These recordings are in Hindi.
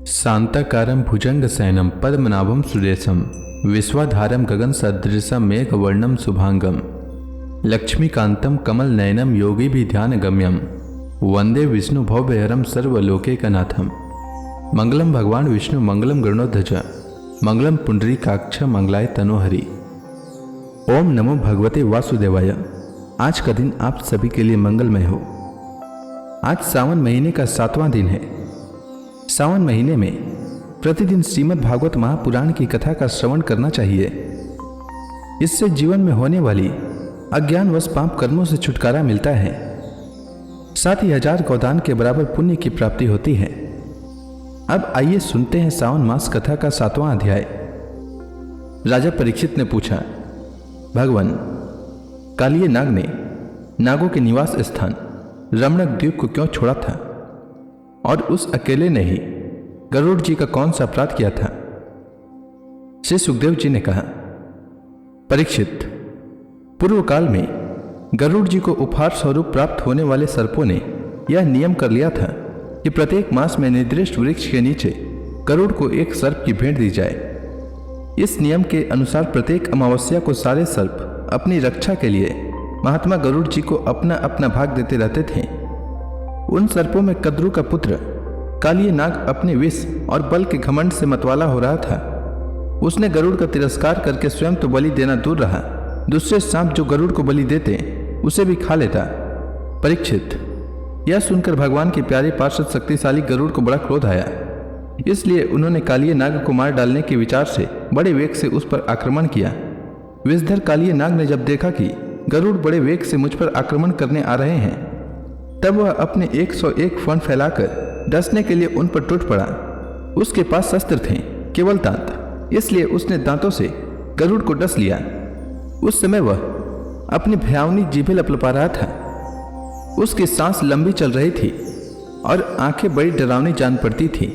शांताकारं भुजंगशयनं पद्मनाभं सुरेशं विश्वाधारं गगनसदृशं मेघवर्णं शुभांगं लक्ष्मीकान्तं कमलनयनं योगिभिध्यानगम्यं वंदे विष्णु भवभयहरं सर्वलोकैकनाथं। मंगलम भगवान विष्णु मंगलम गरुणध्वज मंगलम पुंडरीकाक्ष मंगलाय तनोहरि। ओम नमो भगवते वासुदेवाय। आज का दिन आप सभी के लिए मंगलमय हो। आज सावन महीने का 7वां दिन है। सावन महीने में प्रतिदिन श्रीमद् भागवत महापुराण की कथा का श्रवण करना चाहिए। इससे जीवन में होने वाली अज्ञानवश पाप कर्मों से छुटकारा मिलता है, साथ ही 1000 गौदान के बराबर पुण्य की प्राप्ति होती है। अब आइए सुनते हैं सावन मास कथा का 7वां अध्याय। राजा परीक्षित ने पूछा, भगवान, कालिये नाग ने नागों के निवास स्थान रमणक द्वीप को क्यों छोड़ा था और उस अकेले ने ही गरुड़ जी का कौन सा अपराध किया था? श्री सुखदेव जी ने कहा, परीक्षित, पूर्व काल में गरुड़ जी को उपहार स्वरूप प्राप्त होने वाले सर्पों ने यह नियम कर लिया था कि प्रत्येक मास में निर्दिष्ट वृक्ष के नीचे गरुड़ को एक सर्प की भेंट दी जाए। इस नियम के अनुसार प्रत्येक अमावस्या को सारे सर्प अपनी रक्षा के लिए महात्मा गरुड़ जी को अपना अपना भाग देते रहते थे। उन सर्पों में कद्रु का पुत्र कालिये नाग अपने विष और बल के घमंड से मतवाला हो रहा था। उसने गरुड़ का तिरस्कार करके स्वयं तो बलि देना दूर रहा, दूसरे सांप जो गरुड़ को बलि देते उसे भी खा लेता। परीक्षित, यह सुनकर भगवान के प्यारे पार्षद शक्तिशाली गरुड़ को बड़ा क्रोध आया। इसलिए उन्होंने कालिये नाग को मार डालने के विचार से बड़े वेग से उस पर आक्रमण किया। विषधर कालिये नाग ने जब देखा कि गरुड़ बड़े वेग से मुझ पर आक्रमण करने आ रहे हैं, तब वह अपने 101 फन फैलाकर डसने के लिए उन पर टूट पड़ा। उसके पास शस्त्र थे, केवल दांत, इसलिए उसने दांतों से गरुड़ को डस लिया। उस समय वह अपनी भयावनी जीभें लपलपा रहा था। उसकी सांस लंबी चल रही थी और आंखें बड़ी डरावनी जान पड़ती थी।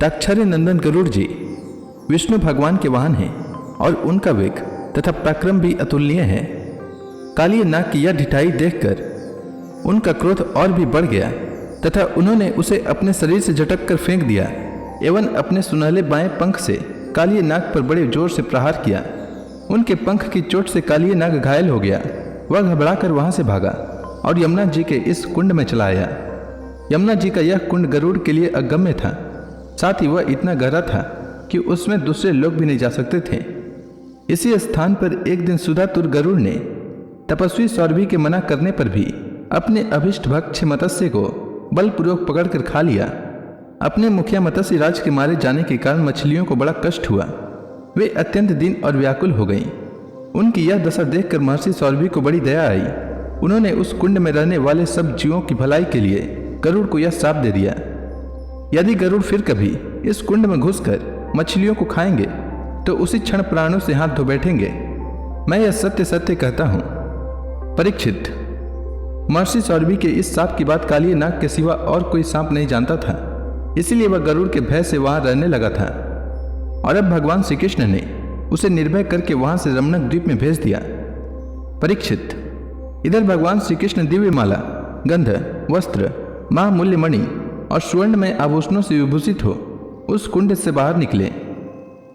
ताक्षर्य नंदन गरुड़ जी विष्णु भगवान के वाहन हैं और उनका वेग तथा पराक्रम भी अतुलनीय है। कालिये नाग की यह ढिठाई देखकर उनका क्रोध और भी बढ़ गया तथा उन्होंने उसे अपने शरीर से झटक कर फेंक दिया एवं अपने सुनहले बाएं पंख से कालिये नाग पर बड़े जोर से प्रहार किया। उनके पंख की चोट से कालिये नाग घायल हो गया। वह घबराकर वहां से भागा और यमुना जी के इस कुंड में चला आया। यमुना जी का यह कुंड गरुड़ के लिए अगम्य था, साथ ही वह इतना गहरा था कि उसमें दूसरे लोग भी नहीं जा सकते थे। इसी स्थान पर एक दिन सुधातुर गरुड़ ने तपस्वी सौरभी के मना करने पर भी अपने अभिष्ट भक्ष्य मत्स्य को बलपूर्वक पकड़कर खा लिया। अपने मुखिया मत्स्य राज के मारे जाने के कारण मछलियों को बड़ा कष्ट हुआ। वे अत्यंत दीन और व्याकुल हो गईं। उनकी यह दशा देखकर महर्षि सौरभी को बड़ी दया आई। उन्होंने उस कुंड में रहने वाले सब जीवों की भलाई के लिए गरुड़ को यह शाप दे दिया, यदि गरुड़ फिर कभी इस कुंड में घुसकर मछलियों को खाएंगे तो उसी क्षण प्राणों से हाथ धो बैठेंगे। मैं यह सत्य सत्य कहता हूं। परीक्षित, महर्षि सौरभी के इस सांप की बात कालिये नाग के सिवा और कोई सांप नहीं जानता था, इसीलिए वह गरुड़ के भय से वहां रहने लगा था। और अब भगवान श्री कृष्ण ने उसे निर्भय करके वहां से रमणक द्वीप में भेज दिया। परीक्षित, इधर भगवान श्री कृष्ण दिव्य माला, गंध, वस्त्र, महामूल्य मणि और स्वर्ण में आभूषणों से विभूषित हो उस कुंड से बाहर निकले।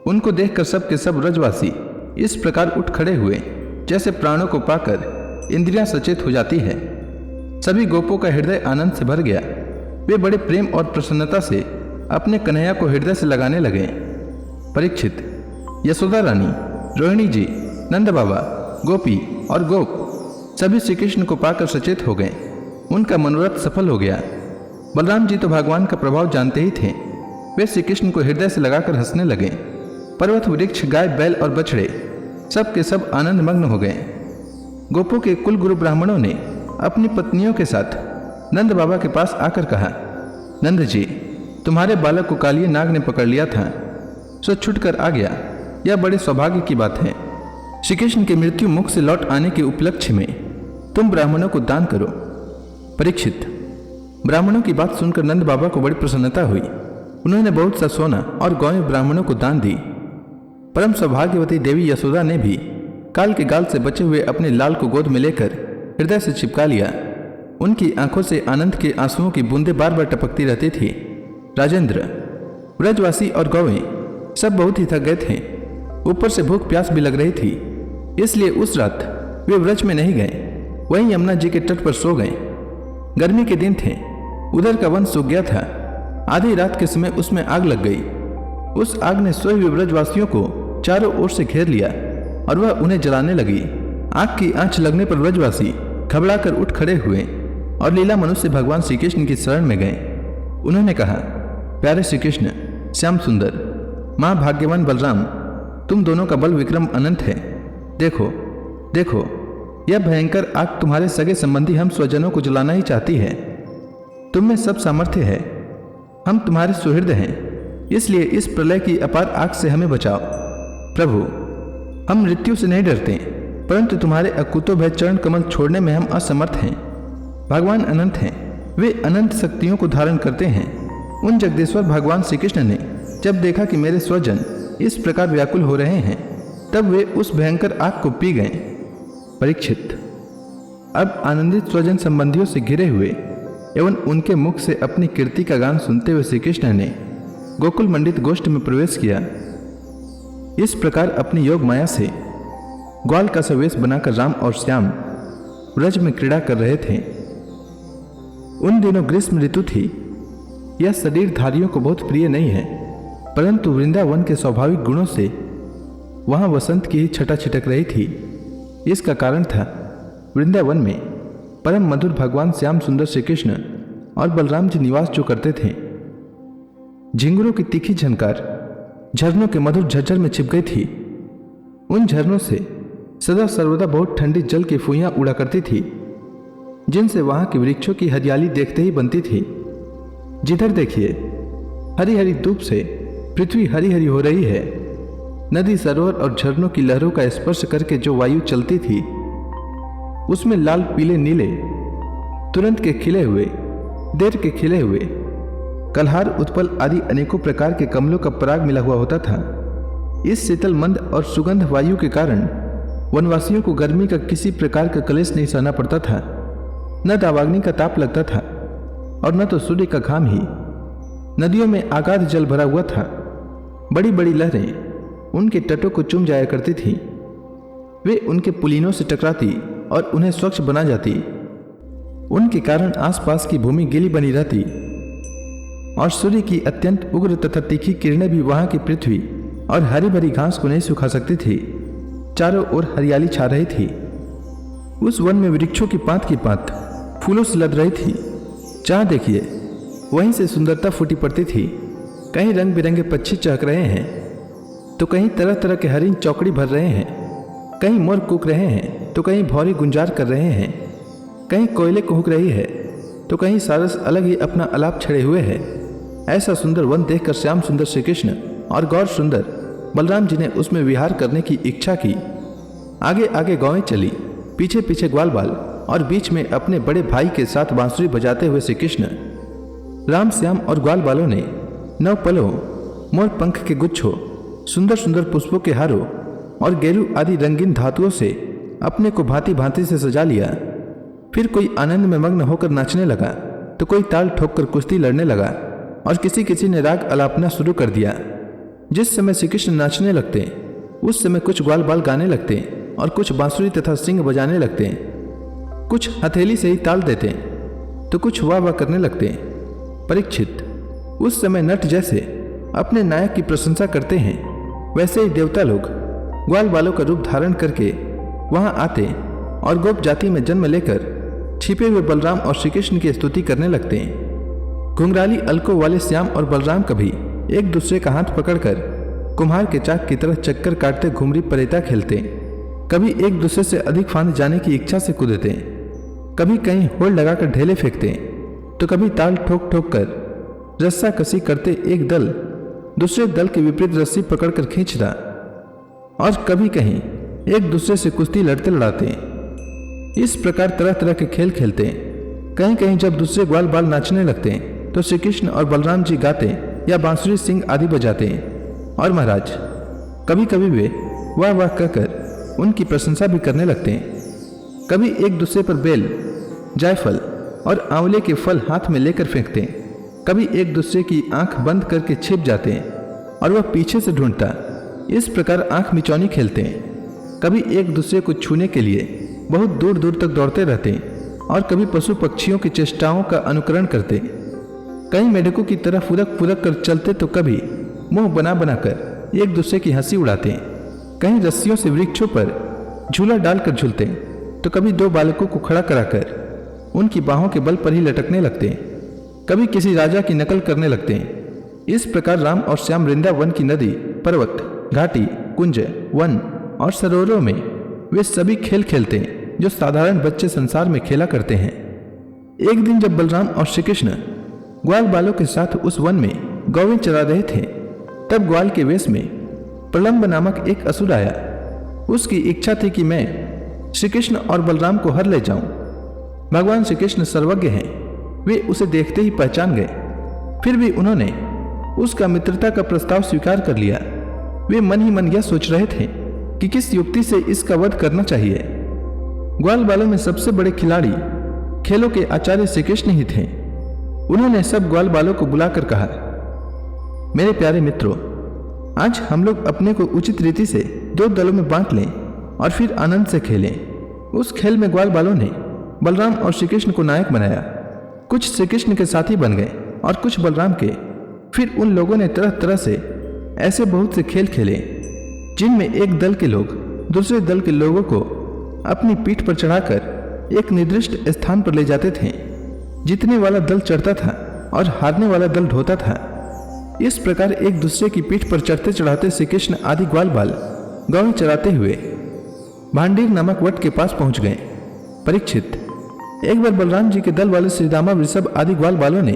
उनको देखकर सब के सब ब्रजवासी इस प्रकार उठ खड़े हुए जैसे प्राणों को पाकर इंद्रियां सचेत हो जाती है। सभी गोपों का हृदय आनंद से भर गया। वे बड़े प्रेम और प्रसन्नता से अपने कन्हैया को हृदय से लगाने लगे। परीक्षित, यशोदा रानी, रोहिणी जी, नंद बाबा, गोपी और गोप सभी श्री कृष्ण को पाकर सचेत हो गए। उनका मनोरथ सफल हो गया। बलराम जी तो भगवान का प्रभाव जानते ही थे। वे श्री कृष्ण को हृदय से लगाकर हंसने लगे। पर्वत, वृक्ष, गाय, बैल और बछड़े सब के सब आनंद मग्न हो गए। गोपों के कुल गुरु ब्राह्मणों ने अपनी पत्नियों के साथ नंद बाबा के पास आकर कहा, नंद जी, तुम्हारे बालक को कालिये नाग ने पकड़ लिया था, सो छुटकर आ गया। यह बड़े सौभाग्य की बात है। श्री कृष्ण के मृत्यु मुख से लौट आने के उपलक्ष्य में तुम ब्राह्मणों को दान करो। परीक्षित, ब्राह्मणों की बात सुनकर नंद बाबा को बड़ी प्रसन्नता हुई। उन्होंने बहुत सा सोना और गौएं ब्राह्मणों को दान दी। परम सौभाग्यवती देवी यशोदा ने भी काल के गाल से बचे हुए अपने लाल को गोद में लेकर हृदय से चिपका लिया। उनकी आंखों से आनंद के आंसुओं की बूंदें बार बार टपकती रहती थी। राजेंद्र, ब्रजवासी और गौवें सब बहुत ही थक गए थे। ऊपर से भूख प्यास भी लग रही थी, इसलिए उस रात वे व्रज में नहीं गए, वहीं यमुना जी के तट पर सो गए। गर्मी के दिन थे, उधर का वन सूख गया था। आधी रात के समय उसमें आग लग गई। उस आग ने सोए हुए ब्रजवासियों को चारों ओर से घेर लिया और वह उन्हें जलाने लगी। आग की आंच लगने पर ब्रजवासी घबराकर उठ खड़े हुए और लीला मनुष्य भगवान श्री कृष्ण की शरण में गए। उन्होंने कहा, प्यारे श्री कृष्ण, श्याम सुंदर, महाभाग्यवान बलराम, तुम दोनों का बल विक्रम अनंत है। देखो देखो, यह भयंकर आग तुम्हारे सगे संबंधी हम स्वजनों को जलाना ही चाहती है। तुम में सब सामर्थ्य है, हम तुम्हारे सुहृद हैं, इसलिए इस प्रलय की अपार आग से हमें बचाओ। प्रभु, हम मृत्यु से नहीं डरते, परंतु तुम्हारे अकुतोभय चरण कमल छोड़ने में हम असमर्थ हैं। भगवान अनंत हैं, वे अनंत शक्तियों को धारण करते हैं। उन जगदीश्वर भगवान श्री कृष्ण ने जब देखा कि मेरे स्वजन इस प्रकार व्याकुल हो रहे हैं, तब वे उस भयंकर आग को पी गए। परीक्षित, अब आनंदित स्वजन संबंधियों से घिरे हुए एवं उनके मुख से अपनी कीर्ति का गान सुनते हुए श्री कृष्ण ने गोकुल मंडित गोष्ठ में प्रवेश किया। इस प्रकार अपनी योग माया से ग्वाल का सवेश बनाकर राम और श्याम व्रज में क्रीड़ा कर रहे थे। उन दिनों ग्रीष्म ऋतु थी। यह शरीरधारियों को बहुत प्रिय नहीं है, परंतु वृंदावन के स्वाभाविक गुणों से वहां वसंत की ही छटा छिटक रही थी। इसका कारण था वृंदावन में परम मधुर भगवान श्याम सुंदर श्री कृष्ण और बलराम जी निवास जो करते थे। झिंगुरों की तीखी झनकार झरनों के मधुर झज्जर में छिप गई थी। उन झरनों से सदा सर्वदा बहुत ठंडी जल की फुइयां उड़ा करती थी, जिनसे वहां के वृक्षों की हरियाली देखते ही बनती थी। जिधर देखिए हरी हरी धूप से पृथ्वी हरी हरी हो रही है। नदी, सरोवर और झरनों की लहरों का स्पर्श करके जो वायु चलती थी, उसमें लाल, पीले, नीले, तुरंत के खिले हुए, देर के खिले हुए, कलहार, उत्पल आदि अनेकों प्रकार के कमलों का पराग मिला हुआ होता था। इस शीतल मंद और सुगंध वायु के कारण वनवासियों को गर्मी का किसी प्रकार का क्लेश नहीं सहना पड़ता था। न दावाग्नि का ताप लगता था और न तो सूर्य का घाम ही। नदियों में आगाध जल भरा हुआ था। बड़ी बड़ी लहरें उनके तटों को चूम जाया करती थी। वे उनके पुलिनों से टकराती और उन्हें स्वच्छ बना जाती। उनके कारण आसपास की भूमि गीली बनी रहती और सूर्य की अत्यंत उग्र तथा तीखी किरणें भी वहां की पृथ्वी और हरी भरी घास को नहीं सुखा सकती थी। चारों ओर हरियाली छा रही थी। उस वन में वृक्षों की पात फूलों से लद रही थी। जहां देखिए वहीं से सुंदरता फूटी पड़ती थी। कहीं रंग बिरंगे पक्षी चहक रहे हैं, तो कहीं तरह तरह के हरिण चौकड़ी भर रहे हैं। कहीं मोर कूक रहे हैं, तो कहीं भौरी गुंजार कर रहे हैं। कहीं कोयले कुहक रही है, तो कहीं सारस अलग ही अपना अलाप छड़े हुए है। ऐसा सुंदर वन देखकर श्याम सुंदर श्री कृष्ण और गौर सुंदर बलराम जी ने उसमें विहार करने की इच्छा की। आगे आगे गौएं चली, पीछे पीछे ग्वाल बाल और बीच में अपने बड़े भाई के साथ बांसुरी बजाते हुए श्री कृष्ण। राम, श्याम और ग्वाल बालों ने नव पलों, मोर पंख के गुच्छों, सुंदर सुंदर पुष्पों के हारों और गेरू आदि रंगीन धातुओं से अपने को भांति भांति से सजा लिया। फिर कोई आनंद में मग्न होकर नाचने लगा, तो कोई ताल ठोक कर कुश्ती लड़ने लगा और किसी किसी ने राग अलापना शुरू कर दिया। जिस समय श्री कृष्ण नाचने लगते, उस समय कुछ ग्वाल बाल गाने लगते और कुछ बांसुरी तथा सिंग बजाने लगते। कुछ हथेली से ही ताल देते, तो कुछ वाह वाह करने लगते। परीक्षित, उस समय नट जैसे अपने नायक की प्रशंसा करते हैं, वैसे ही देवता लोग ग्वाल बालों का रूप धारण करके वहां आते और गोप जाति में जन्म लेकर छिपे हुए बलराम और श्री कृष्ण की स्तुति करने लगते हैं। घुंघराली अलकों वाले श्याम और बलराम कभी एक दूसरे का हाथ पकड़कर कुम्हार के चाक की तरह चक्कर काटते घुमरी परेता खेलते, कभी एक दूसरे से अधिक फांद जाने की इच्छा से कूदते, कभी कहीं होड़ लगाकर ढेले फेंकते, तो कभी ताल ठोक ठोक कर रस्सा कसी करते एक दल दूसरे दल के विपरीत रस्सी पकड़कर खींचता, और कभी कहीं एक दूसरे से कुश्ती लड़ते लड़ाते। इस प्रकार तरह तरह के खेल खेलते। कहीं कहीं जब दूसरे ग्वाल बाल नाचने लगते तो श्री कृष्ण और बलराम जी गाते या बांसुरी सिंग आदि बजाते। और महाराज, कभी कभी वे वाह वाह कहकर उनकी प्रशंसा भी करने लगते। कभी एक दूसरे पर बेल, जायफल और आंवले के फल हाथ में लेकर फेंकते। कभी एक दूसरे की आंख बंद करके छिप जाते और वह पीछे से ढूंढता। इस प्रकार आंख मिचौनी खेलते। कभी एक दूसरे को छूने के लिए बहुत दूर दूर तक दौड़ते रहते और कभी पशु पक्षियों की चेष्टाओं का अनुकरण करते। कई मेढकों की तरह फुरक फुरक कर चलते तो कभी मुंह बना बनाकर एक दूसरे की हंसी उड़ाते। कहीं रस्सियों से वृक्षों पर झूला डालकर झूलते तो कभी दो बालकों को खड़ा कराकर उनकी बाहों के बल पर ही लटकने लगते। कभी किसी राजा की नकल करने लगते। इस प्रकार राम और श्याम वृंदावन की नदी, पर्वत, घाटी, कुंज, वन और सरोवरों में वे सभी खेल खेलते जो साधारण बच्चे संसार में खेला करते हैं। एक दिन जब बलराम और श्री कृष्ण ग्वाल बालों के साथ उस वन में गौवें चरा रहे थे, तब ग्वाल के वेश में प्रलंब नामक एक असुर आया। उसकी इच्छा थी कि मैं श्री कृष्ण और बलराम को हर ले जाऊं। भगवान श्री कृष्ण सर्वज्ञ हैं, वे उसे देखते ही पहचान गए। फिर भी उन्होंने उसका मित्रता का प्रस्ताव स्वीकार कर लिया। वे मन ही मन यह सोच रहे थे कि किस युक्ति से इसका वध करना चाहिए। ग्वाल बालों में सबसे बड़े खिलाड़ी खेलों के आचार्य श्री कृष्ण ही थे। उन्होंने सब ग्वाल बालों को बुलाकर कहा, मेरे प्यारे मित्रों, आज हम लोग अपने को उचित रीति से दो दलों में बांट लें और फिर आनंद से खेलें। उस खेल में ग्वाल बालों ने बलराम और श्री कृष्ण को नायक बनाया। कुछ श्री कृष्ण के साथी बन गए और कुछ बलराम के। फिर उन लोगों ने तरह तरह से ऐसे बहुत से खेल खेले जिनमें एक दल के लोग दूसरे दल के लोगों को अपनी पीठ पर चढ़ाकर एक निर्दिष्ट स्थान पर ले जाते थे। जीतने वाला दल चढ़ता था और हारने वाला दल ढोता था। इस प्रकार एक दूसरे की पीठ पर चढ़ते चढ़ाते श्री कृष्ण आदि ग्वाल बाल गौवें चराते हुए भांडीर नामक वट के पास पहुंच गए। परीक्षित, एक बार बलराम जी के दल वाले श्रीदामा, वृषभ आदि ग्वाल बालों ने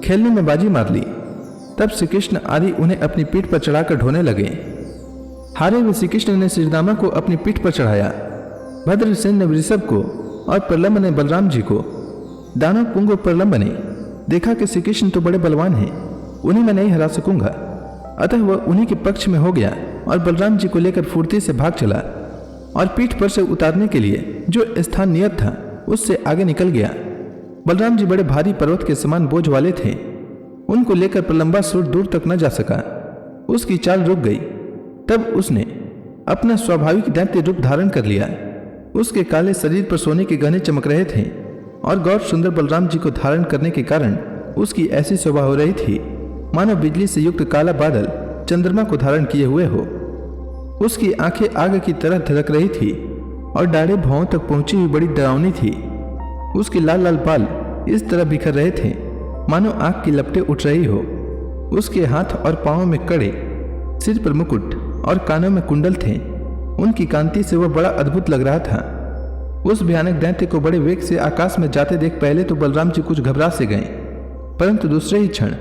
खेलने में बाजी मार ली। तब श्री कृष्ण आदि उन्हें अपनी पीठ पर चढ़ाकर ढोने लगे। हारे हुए श्री कृष्ण ने श्रीदामा को अपनी पीठ पर चढ़ाया, भद्रसेन ने वृषभ को और प्रलंब ने बलराम जी को। दानव पुंग और प्रलंब ने देखा कि श्री कृष्ण तो बड़े बलवान हैं, उन्हें मैं नहीं हरा सकूंगा। अतः वह उन्हीं के पक्ष में हो गया और बलराम जी को लेकर फुर्ती से भाग चला और पीठ पर से उतारने के लिए जो स्थान नियत था उससे आगे निकल गया। बलराम जी बड़े भारी पर्वत के समान बोझ वाले थे। उनको लेकर प्रलंबासुर दूर तक न जा सका। उसकी चाल रुक गई। तब उसने अपना स्वाभाविक दैत्य रूप धारण कर लिया। उसके काले शरीर पर सोने के गहने चमक रहे थे और गौर सुंदर बलराम जी को धारण करने के कारण उसकी ऐसी शोभा हो रही थी मानो बिजली से युक्त काला बादल चंद्रमा को धारण किए हुए हो। उसकी आंखें आग की तरह धड़क रही थी और दाढ़ें भौं तक पहुंची हुई बड़ी डरावनी थी। उसके लाल लाल बाल इस तरह बिखर रहे थे मानो आग की लपटें उठ रही हो। उसके हाथ और पांवों में कड़े, सिर पर मुकुट और कानों में कुंडल थे। उनकी कांति से वह बड़ा अद्भुत लग रहा था। उस भयानक दैत्य को बड़े वेग से आकाश में जाते देख पहले तो बलराम जी कुछ घबरा से गए, परंतु दूसरे ही क्षण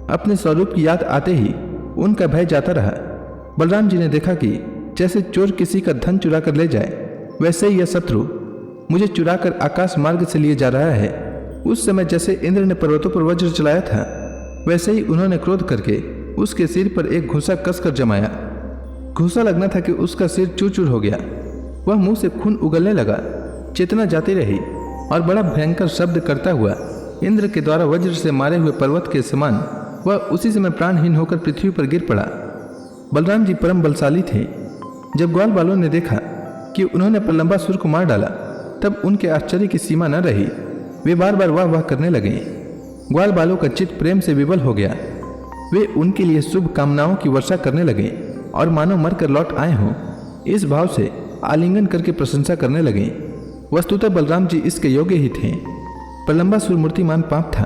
अपने स्वरूप की याद आते ही उनका भय जाता रहा। बलराम जी ने देखा कि जैसे चोर किसी का धन चुरा कर ले जाए, वैसे ही यह शत्रु मुझे चुरा कर आकाश मार्ग से लिए जा रहा है। उस समय जैसे इंद्र ने पर्वतों पर वज्र चलाया था, वैसे ही उन्होंने क्रोध करके उसके सिर पर एक घूंसा कसकर जमाया। घूंसा लगना था कि उसका सिर चूर चूर हो गया। वह मुंह से खून उगलने लगा, चेतना जाती रही और बड़ा भयंकर शब्द करता हुआ इंद्र के द्वारा वज्र से मारे हुए पर्वत के समान वह उसी समय प्राणहीन होकर पृथ्वी पर गिर पड़ा। बलराम जी परम बलशाली थे। जब ग्वाल बालों ने देखा कि उन्होंने प्रलंबासुर को मार डाला, तब उनके आश्चर्य की सीमा न रही। वे बार बार वाह वाह करने लगे। ग्वाल बालों का चित्त प्रेम से विवल हो गया। वे उनके लिए शुभ कामनाओं की वर्षा करने लगे और मानो मरकर लौट आए हों इस भाव से आलिंगन करके प्रशंसा करने लगे। वस्तुतः बलराम जी इसके योग्य ही थे। प्रलंबासुर मूर्तिमान पाप था।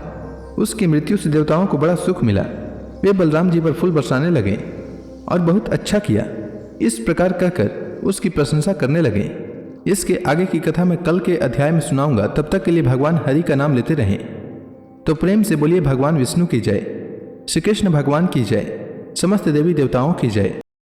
उसकी मृत्यु से देवताओं को बड़ा सुख मिला। वे बलराम जी पर फूल बरसाने लगे और बहुत अच्छा किया, इस प्रकार कहकर उसकी प्रशंसा करने लगे। इसके आगे की कथा मैं कल के अध्याय में सुनाऊंगा। तब तक के लिए भगवान हरि का नाम लेते रहें। तो प्रेम से बोलिए भगवान विष्णु की जय, श्री कृष्ण भगवान की जय, समस्त देवी देवताओं की जय।